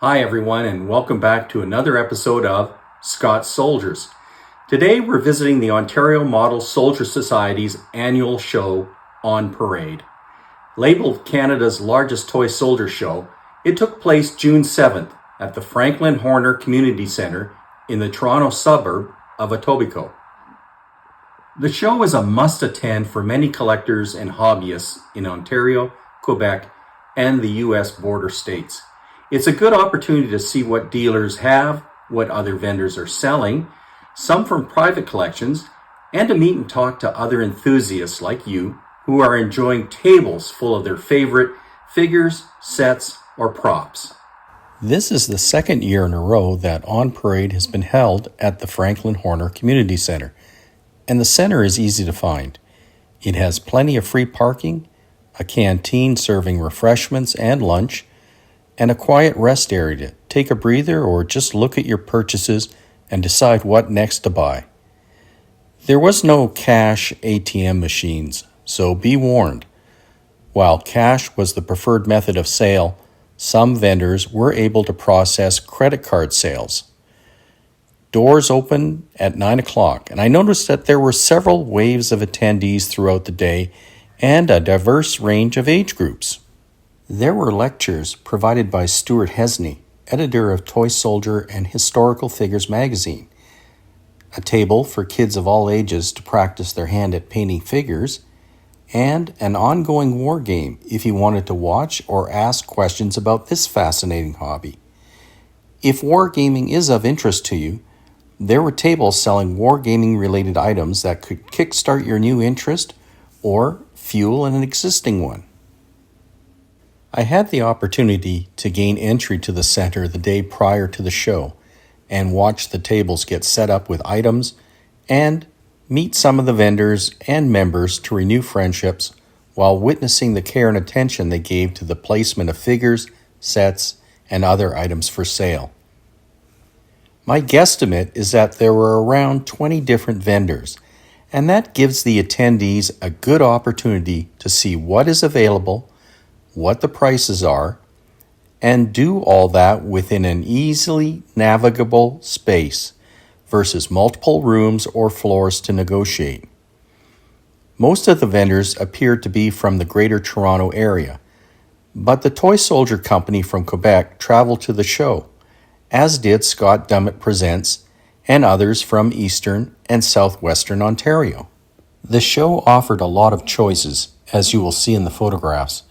Hi everyone, and welcome back to another episode of Scott's Soldiers. Today we're visiting the Ontario Model Soldier Society's annual show, On Parade. Labeled Canada's largest toy soldier show, it took place June 7th at the Franklin Horner Community Centre in the Toronto suburb of Etobicoke. The show is a must-attend for many collectors and hobbyists in Ontario, Quebec, and the US border states. It's a good opportunity to see what dealers have, what other vendors are selling, some from private collections, and to meet and talk to other enthusiasts like you who are enjoying tables full of their favorite figures, sets, or props. This is the second year in a row that On Parade has been held at the Franklin Horner Community Centre, and the center is easy to find. It has plenty of free parking, a canteen serving refreshments and lunch, and a quiet rest area to take a breather or just look at your purchases and decide what next to buy. There was no cash ATM machines, so be warned. While cash was the preferred method of sale, some vendors were able to process credit card sales. Doors open at 9 o'clock, and I noticed that there were several waves of attendees throughout the day and a diverse range of age groups. There were lectures provided by Stuart Hesney, editor of Toy Soldier and Historical Figures magazine, a table for kids of all ages to practice their hand at painting figures, and an ongoing war game if you wanted to watch or ask questions about this fascinating hobby. If wargaming is of interest to you, there were tables selling wargaming related items that could kickstart your new interest or fuel an existing one. I had the opportunity to gain entry to the center the day prior to the show and watch the tables get set up with items and meet some of the vendors and members to renew friendships while witnessing the care and attention they gave to the placement of figures, sets, and other items for sale. My guesstimate is that there were around 20 different vendors, and that gives the attendees a good opportunity to see what is available, what the prices are, and do all that within an easily navigable space versus multiple rooms or floors to negotiate. Most of the vendors appeared to be from the Greater Toronto area, but the Toy Soldier Company from Quebec traveled to the show, as did Scott Dummett Presents and others from Eastern and Southwestern Ontario. The show offered a lot of choices, as you will see in the photographs,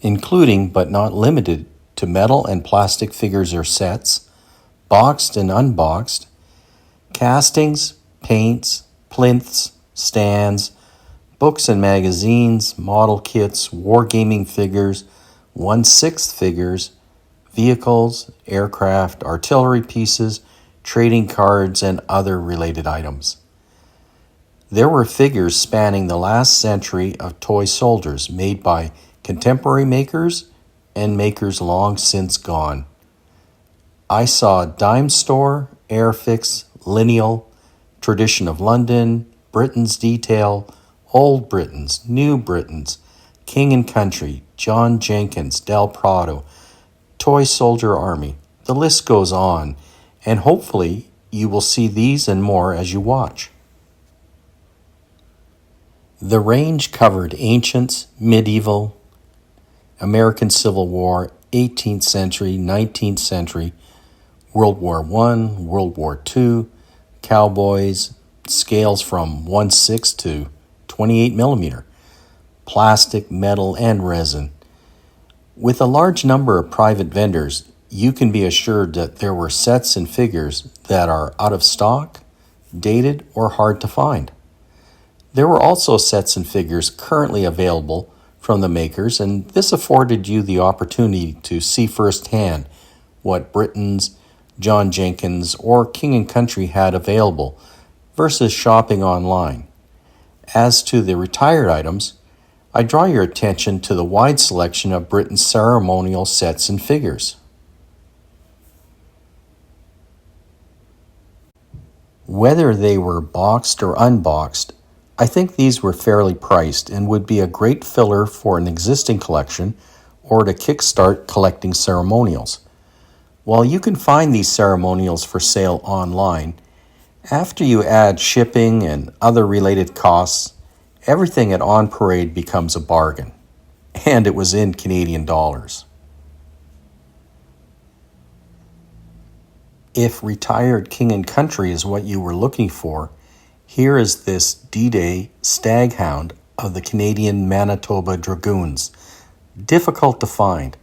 including but not limited to metal and plastic figures or sets, boxed and unboxed, castings, paints, plinths, stands, books and magazines, model kits, wargaming figures, 1/6 figures, vehicles, aircraft, artillery pieces, trading cards, and other related items. There were figures spanning the last century of toy soldiers made by contemporary makers and makers long since gone. I saw Dime Store, Airfix, Lineal, Tradition of London, Britain's Detail, Old Britons, New Britons, King and Country, John Jenkins, Del Prado, Toy Soldier Army. The list goes on, and hopefully you will see these and more as you watch. The range covered ancients, medieval, American Civil War, 18th century, 19th century, World War I, World War II, cowboys, scales from 1/6 to 28 millimeter, plastic, metal, and resin. With a large number of private vendors, you can be assured that there were sets and figures that are out of stock, dated, or hard to find. There were also sets and figures currently available from the makers, and this afforded you the opportunity to see firsthand what Britons, John Jenkins, or King and Country had available versus shopping online. As to the retired items, I draw your attention to the wide selection of Britain's ceremonial sets and figures. Whether they were boxed or unboxed, I think these were fairly priced and would be a great filler for an existing collection or to kickstart collecting ceremonials. While you can find these ceremonials for sale online, after you add shipping and other related costs, everything at On Parade becomes a bargain. And it was in Canadian dollars. If retired king and country is what you were looking for, here is this D-Day staghound of the Canadian Manitoba Dragoons. Difficult to find.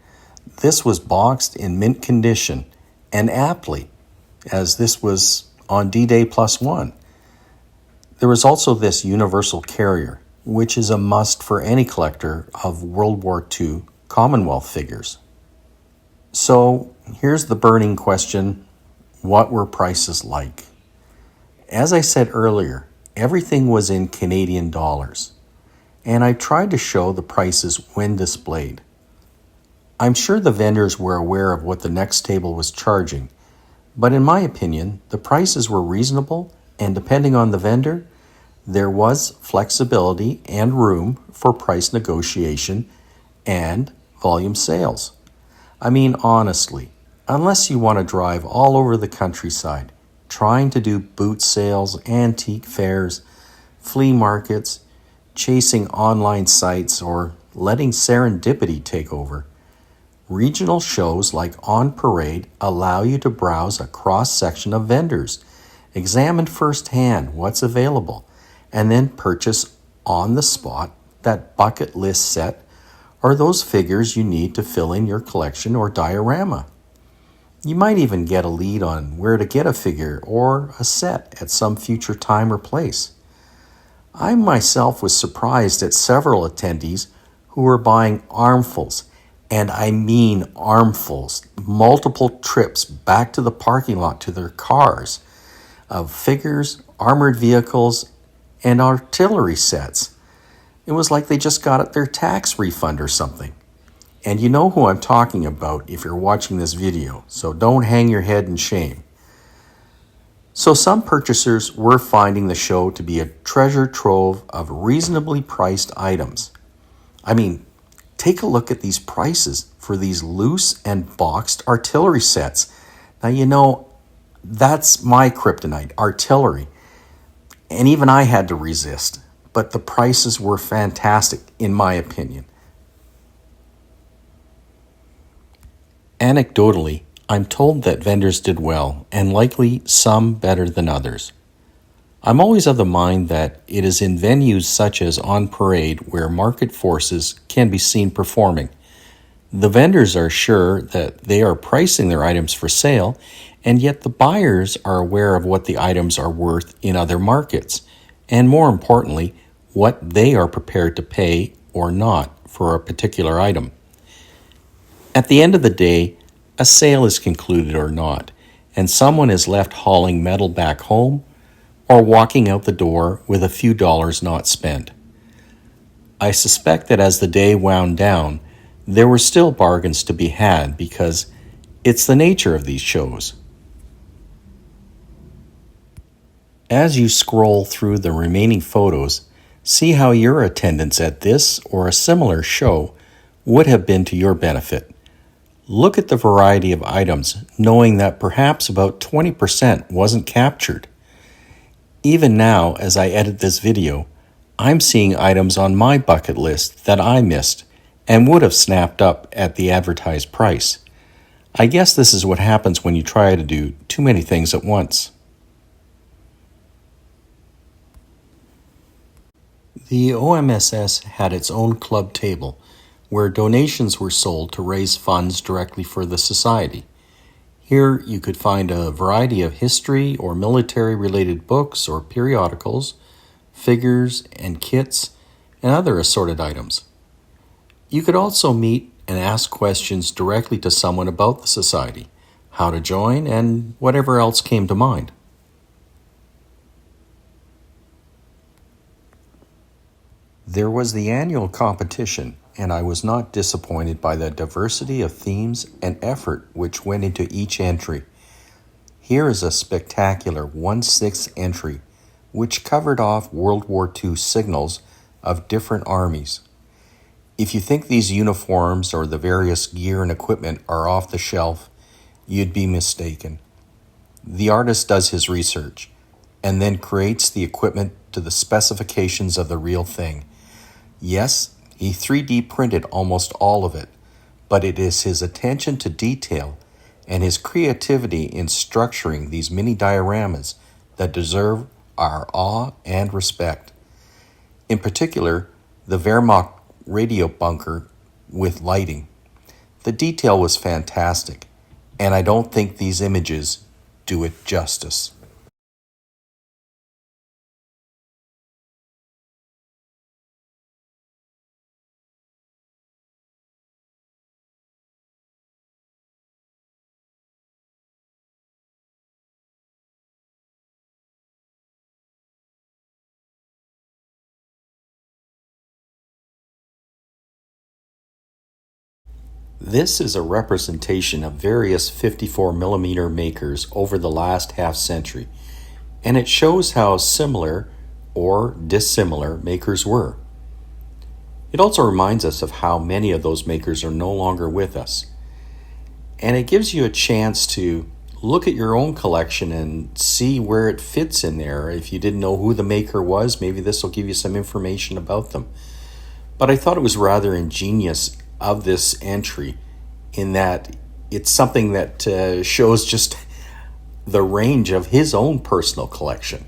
This was boxed in mint condition, and aptly, as this was on D-Day +1. There was also this universal carrier, which is a must for any collector of World War II Commonwealth figures. So here's the burning question: what were prices like? As I said earlier, everything was in Canadian dollars, and I tried to show the prices when displayed. I'm sure the vendors were aware of what the next table was charging, but in my opinion, the prices were reasonable, and depending on the vendor, there was flexibility and room for price negotiation and volume sales. I mean, honestly, unless you want to drive all over the countryside, trying to do boot sales, antique fairs, flea markets, chasing online sites, or letting serendipity take over, regional shows like On Parade allow you to browse a cross-section of vendors, examine firsthand what's available, and then purchase on the spot that bucket list set or those figures you need to fill in your collection or diorama. You might even get a lead on where to get a figure or a set at some future time or place. I myself was surprised at several attendees who were buying armfuls, and I mean armfuls, multiple trips back to the parking lot to their cars, of figures, armored vehicles, and artillery sets. It was like they just got their tax refund or something. And you know who I'm talking about if you're watching this video, so don't hang your head in shame. So some purchasers were finding the show to be a treasure trove of reasonably priced items. I mean, take a look at these prices for these loose and boxed artillery sets. Now, you know, that's my kryptonite, artillery. And even I had to resist, but the prices were fantastic, in my opinion. Anecdotally, I'm told that vendors did well, and likely some better than others. I'm always of the mind that it is in venues such as On Parade where market forces can be seen performing. The vendors are sure that they are pricing their items for sale, and yet the buyers are aware of what the items are worth in other markets, and more importantly, what they are prepared to pay or not for a particular item. At the end of the day, a sale is concluded or not, and someone is left hauling metal back home or walking out the door with a few dollars not spent. I suspect that as the day wound down, there were still bargains to be had because it's the nature of these shows. As you scroll through the remaining photos, see how your attendance at this or a similar show would have been to your benefit. Look at the variety of items, knowing that perhaps about 20% wasn't captured. Even now, as I edit this video, I'm seeing items on my bucket list that I missed and would have snapped up at the advertised price. I guess this is what happens when you try to do too many things at once. The OMSS had its own club table, where donations were sold to raise funds directly for the society. Here you could find a variety of history or military-related books or periodicals, figures and kits, and other assorted items. You could also meet and ask questions directly to someone about the society, how to join, and whatever else came to mind. There was the annual competition, and I was not disappointed by the diversity of themes and effort which went into each entry. Here is a spectacular 1/6 entry, which covered off World War II signals of different armies. If you think these uniforms or the various gear and equipment are off the shelf, you'd be mistaken. The artist does his research and then creates the equipment to the specifications of the real thing. Yes, he 3D printed almost all of it, but it is his attention to detail and his creativity in structuring these mini dioramas that deserve our awe and respect. In particular, the Wehrmacht radio bunker with lighting. The detail was fantastic, and I don't think these images do it justice. This is a representation of various 54mm makers over the last half century, and it shows how similar or dissimilar makers were. It also reminds us of how many of those makers are no longer with us. And it gives you a chance to look at your own collection and see where it fits in there. If you didn't know who the maker was, maybe this will give you some information about them. But I thought it was rather ingenious of this entry in that it's something that shows just the range of his own personal collection.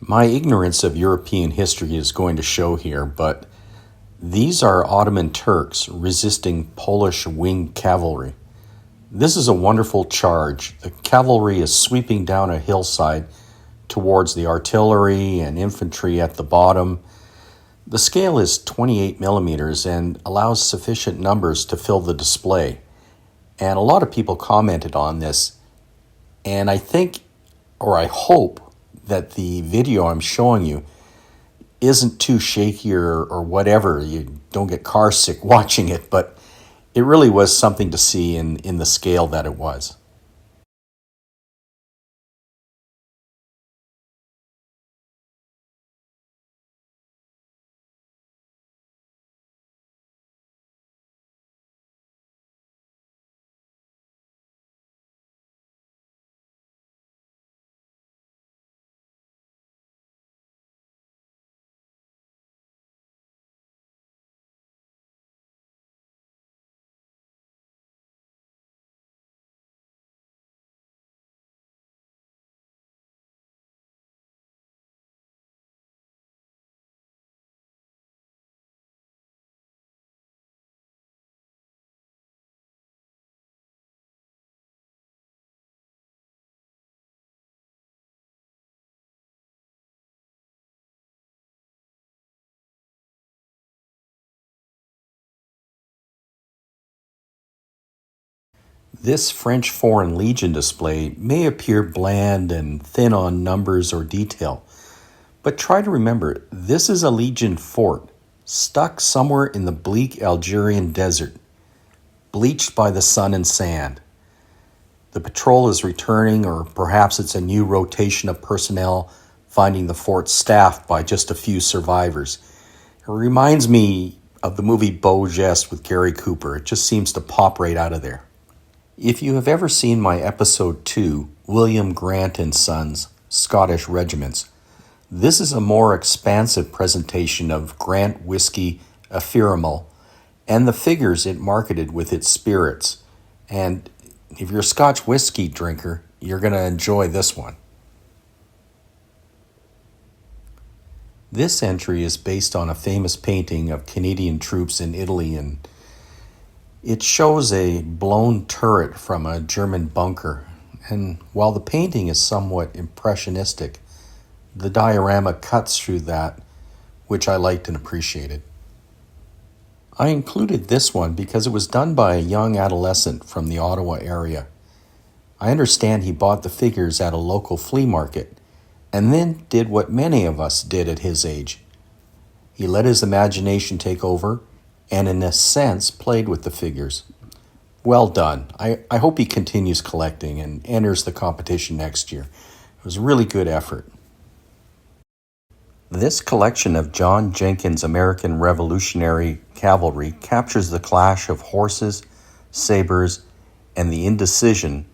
My ignorance of European history is going to show here, but these are Ottoman Turks resisting Polish winged cavalry. This is a wonderful charge. The cavalry is sweeping down a hillside towards the artillery and infantry at the bottom. The scale is 28 millimeters and allows sufficient numbers to fill the display. And a lot of people commented on this, and I think, or I hope, that the video I'm showing you isn't too shaky or whatever. You don't get car sick watching it, but it really was something to see in the scale that it was. This French Foreign Legion display may appear bland and thin on numbers or detail, but try to remember this is a Legion fort stuck somewhere in the bleak Algerian desert, bleached by the sun and sand. The patrol is returning, or perhaps it's a new rotation of personnel finding the fort staffed by just a few survivors. It reminds me of the movie Beau Geste with Gary Cooper. It just seems to pop right out of there. If you have ever seen my episode 2, William Grant and Sons, Scottish Regiments, this is a more expansive presentation of Grant Whiskey Ephemeral and the figures it marketed with its spirits. And if you're a Scotch whiskey drinker, you're going to enjoy this one. This entry is based on a famous painting of Canadian troops in Italy, and it shows a blown turret from a German bunker. And while the painting is somewhat impressionistic, the diorama cuts through that, which I liked and appreciated. I included this one because it was done by a young adolescent from the Ottawa area. I understand he bought the figures at a local flea market, and then did what many of us did at his age. He let his imagination take over and, in a sense, played with the figures. Well done. I hope he continues collecting and enters the competition next year. It was a really good effort. This collection of John Jenkins' American Revolutionary Cavalry captures the clash of horses, sabers, and the indecision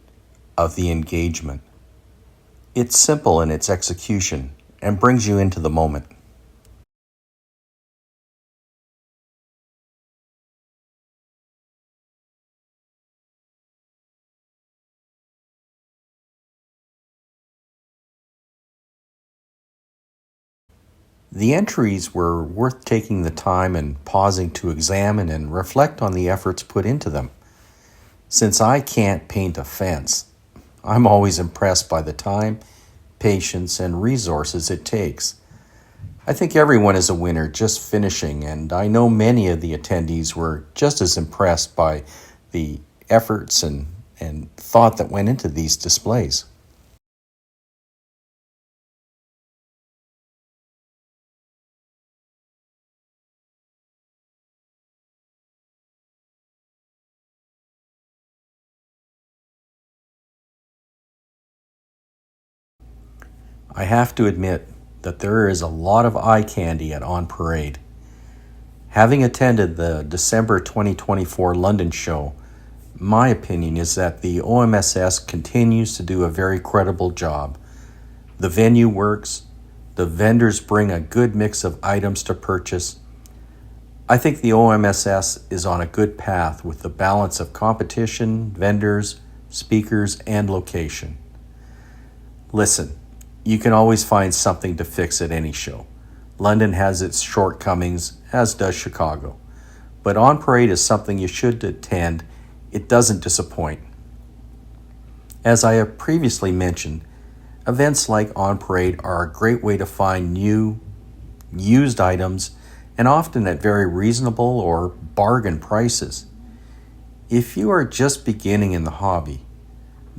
of the engagement. It's simple in its execution and brings you into the moment. The entries were worth taking the time and pausing to examine and reflect on the efforts put into them. Since I can't paint a fence, I'm always impressed by the time, patience, and resources it takes. I think everyone is a winner just finishing, and I know many of the attendees were just as impressed by the efforts and thought that went into these displays. I have to admit that there is a lot of eye candy at On Parade. Having attended the December 2024 London show, my opinion is that the OMSS continues to do a very credible job. The venue works, the vendors bring a good mix of items to purchase. I think the OMSS is on a good path with the balance of competition, vendors, speakers, and location. Listen, you can always find something to fix at any show. London has its shortcomings, as does Chicago. But On Parade is something you should attend. It doesn't disappoint. As I have previously mentioned, events like On Parade are a great way to find new, used items, and often at very reasonable or bargain prices. If you are just beginning in the hobby,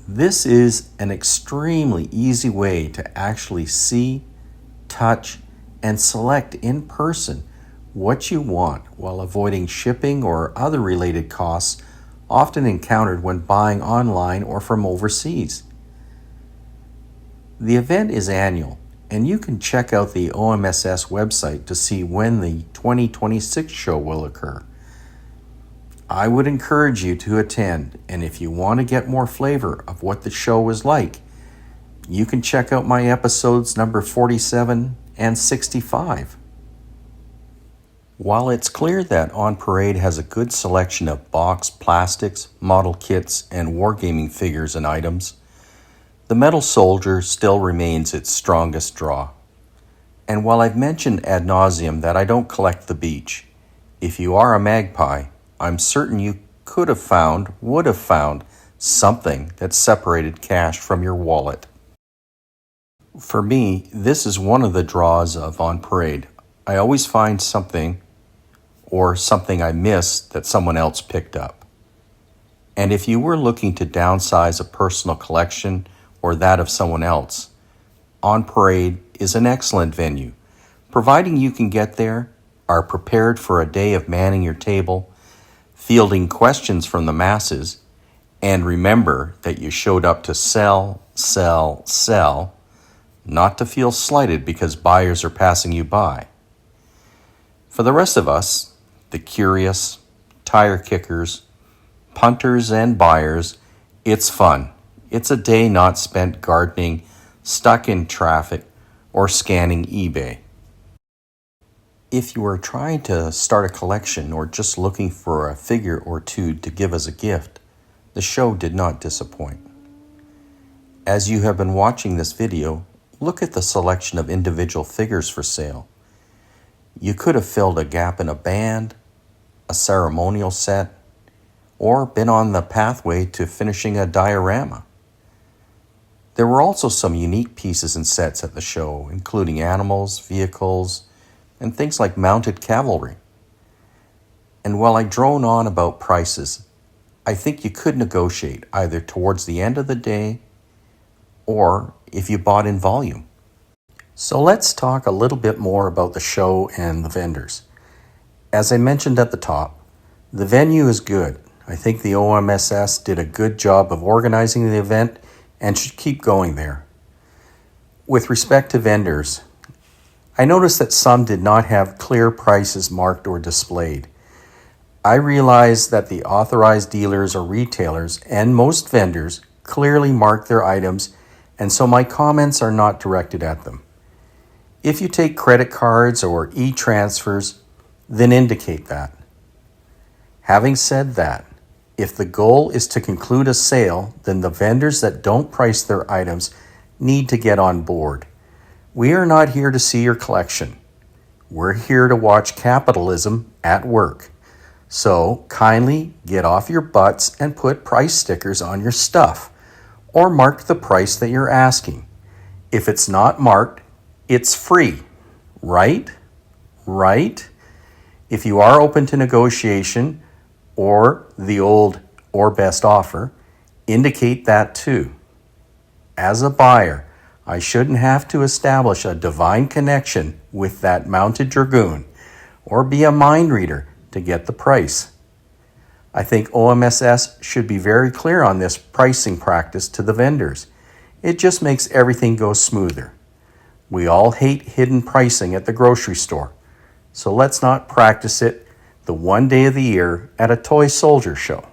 this is an extremely easy way to actually see, touch, and select in person what you want while avoiding shipping or other related costs often encountered when buying online or from overseas. The event is annual, and you can check out the OMSS website to see when the 2026 show will occur. I would encourage you to attend, and if you want to get more flavor of what the show is like, you can check out my episodes number 47 and 65. While it's clear that On Parade has a good selection of box, plastics, model kits, and wargaming figures and items, the metal soldier still remains its strongest draw. And while I've mentioned ad nauseum that I don't collect the beach, if you are a magpie, I'm certain you would have found something that separated cash from your wallet. For me, this is one of the draws of On Parade. I always find something or something I missed that someone else picked up. And if you were looking to downsize a personal collection or that of someone else, On Parade is an excellent venue, providing you can get there, are prepared for a day of manning your table, fielding questions from the masses, and remember that you showed up to sell, not to feel slighted because buyers are passing you by. For the rest of us, the curious, tire kickers, punters, and buyers, it's fun. It's a day not spent gardening, stuck in traffic, or scanning eBay. If you are trying to start a collection or just looking for a figure or two to give as a gift, the show did not disappoint. As you have been watching this video, look at the selection of individual figures for sale. You could have filled a gap in a band, a ceremonial set, or been on the pathway to finishing a diorama. There were also some unique pieces and sets at the show, including animals, vehicles, and things like mounted cavalry. And while I drone on about prices, I think you could negotiate either towards the end of the day or if you bought in volume. So let's talk a little bit more about the show and the vendors. As I mentioned at the top, the venue is good. I think the OMSS did a good job of organizing the event and should keep going there. With respect to vendors, I noticed that some did not have clear prices marked or displayed. I realize that the authorized dealers or retailers and most vendors clearly mark their items, and so my comments are not directed at them. If you take credit cards or e-transfers, then indicate that. Having said that, if the goal is to conclude a sale, then the vendors that don't price their items need to get on board. We are not here to see your collection. We're here to watch capitalism at work. So kindly get off your butts and put price stickers on your stuff, or mark the price that you're asking. If it's not marked, it's free, right? Right? If you are open to negotiation or the old or best offer, indicate that too. As a buyer, I shouldn't have to establish a divine connection with that mounted dragoon or be a mind reader to get the price. I think OMSS should be very clear on this pricing practice to the vendors. It just makes everything go smoother. We all hate hidden pricing at the grocery store, so let's not practice it the one day of the year at a toy soldier show.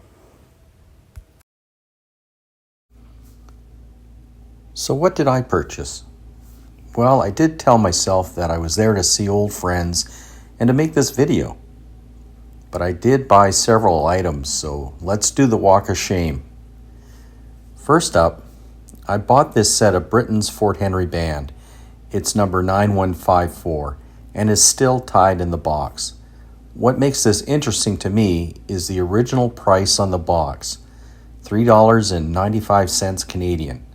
So what did I purchase? Well, I did tell myself that I was there to see old friends and to make this video. But I did buy several items, so let's do the walk of shame. First up, I bought this set of Britain's Fort Henry band. It's number 9154 and is still tied in the box. What makes this interesting to me is the original price on the box, $3.95 Canadian,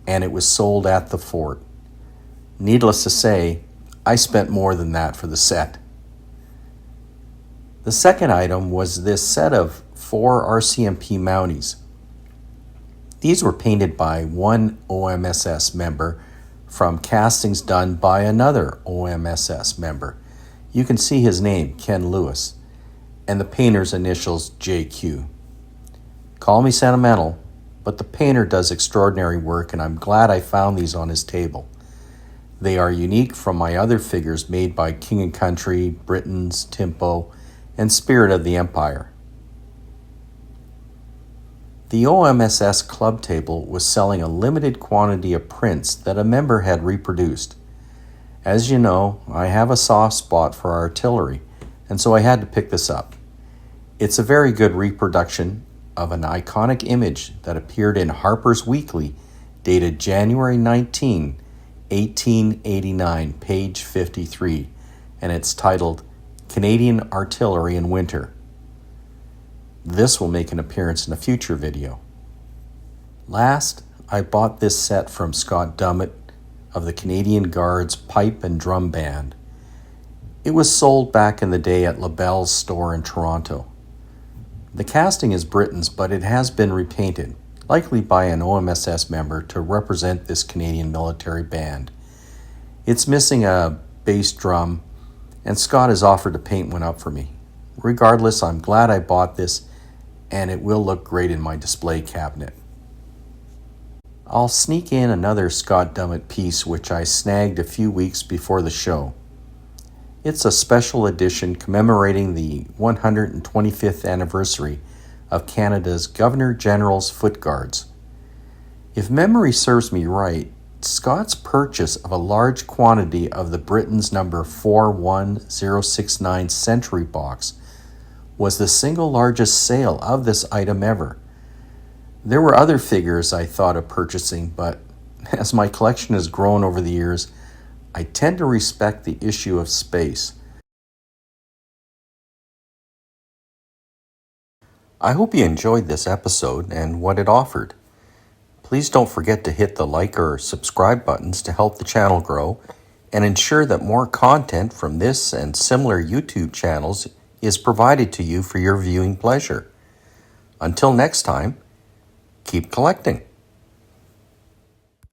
and it was sold at the fort. Needless to say, I spent more than that for the set. The second item was this set of 4 RCMP Mounties. These were painted by one OMSS member from castings done by another OMSS member. You can see his name, Ken Lewis, and the painter's initials, JQ. Call me sentimental, but the painter does extraordinary work, and I'm glad I found these on his table. They are unique from my other figures made by King and Country, Britons, Timpo, and Spirit of the Empire. The OMSS club table was selling a limited quantity of prints that a member had reproduced. As you know, I have a soft spot for artillery, and so I had to pick this up. It's a very good reproduction of an iconic image that appeared in Harper's Weekly, dated January 19, 1889, page 53, and it's titled Canadian Artillery in Winter. This will make an appearance in a future video. Last, I bought this set from Scott Dummett of the Canadian Guard's Pipe and Drum Band. It was sold back in the day at LaBelle's store in Toronto. The casting is Britain's, but it has been repainted, likely by an OMSS member to represent this Canadian military band. It's missing a bass drum, and Scott has offered to paint one up for me. Regardless, I'm glad I bought this, and it will look great in my display cabinet. I'll sneak in another Scott Dummett piece which I snagged a few weeks before the show. It's a special edition commemorating the 125th anniversary of Canada's Governor-General's Foot Guards. If memory serves me right, Scott's purchase of a large quantity of the Britain's number 41069 Century box was the single largest sale of this item ever. There were other figures I thought of purchasing, but as my collection has grown over the years, I tend to respect the issue of space. I hope you enjoyed this episode and what it offered. Please don't forget to hit the like or subscribe buttons to help the channel grow and ensure that more content from this and similar YouTube channels is provided to you for your viewing pleasure. Until next time, keep collecting.